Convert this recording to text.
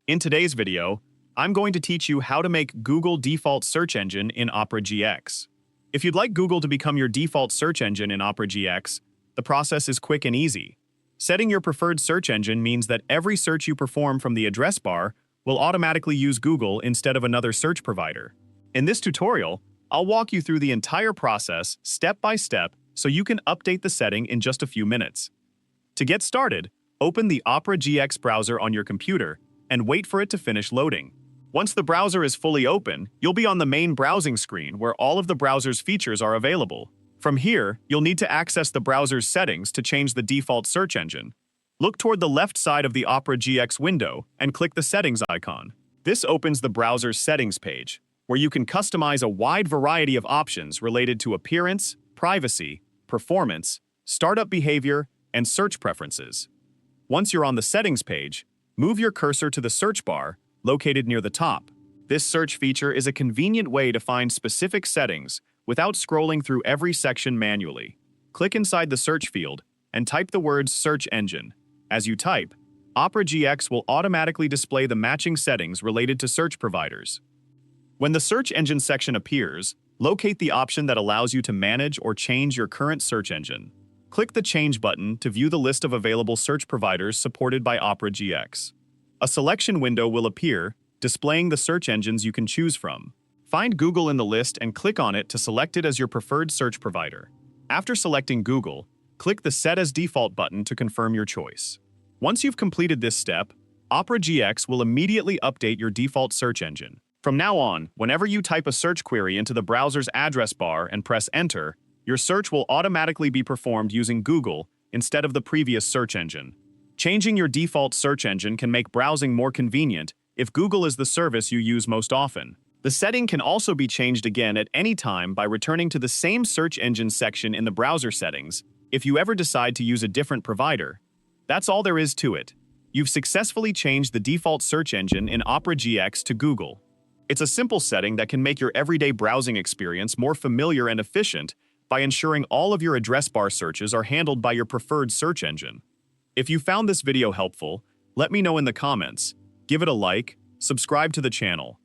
In today's video, I'm going to teach you how to make Google default search engine in Opera GX. If you'd like Google to become your default search engine in Opera GX, the process is quick and easy. Setting your preferred search engine means that every search you perform from the address bar will automatically use Google instead of another search provider. In this tutorial, I'll walk you through the entire process step by step so you can update the setting in just a few minutes. To get started, open the Opera GX browser on your computer and wait for it to finish loading. Once the browser is fully open, you'll be on the main browsing screen where all of the browser's features are available. From here, you'll need to access the browser's settings to change the default search engine. Look toward the left side of the Opera GX window and click the Settings icon. This opens the browser's settings page, where you can customize a wide variety of options related to appearance, privacy, performance, startup behavior, and search preferences. Once you're on the settings page, move your cursor to the search bar, located near the top. This search feature is a convenient way to find specific settings without scrolling through every section manually. Click inside the search field and type the words search engine. As you type, Opera GX will automatically display the matching settings related to search providers. When the search engine section appears, locate the option that allows you to manage or change your current search engine. Click the Change button to view the list of available search providers supported by Opera GX. A selection window will appear, displaying the search engines you can choose from. Find Google in the list and click on it to select it as your preferred search provider. After selecting Google, click the Set as Default button to confirm your choice. Once you've completed this step, Opera GX will immediately update your default search engine. From now on, whenever you type a search query into the browser's address bar and press Enter, your search will automatically be performed using Google instead of the previous search engine. Changing your default search engine can make browsing more convenient if Google is the service you use most often. The setting can also be changed again at any time by returning to the same search engine section in the browser settings if you ever decide to use a different provider. That's all there is to it. You've successfully changed the default search engine in Opera GX to Google. It's a simple setting that can make your everyday browsing experience more familiar and efficient by ensuring all of your address bar searches are handled by your preferred search engine. If you found this video helpful, let me know in the comments, give it a like, subscribe to the channel,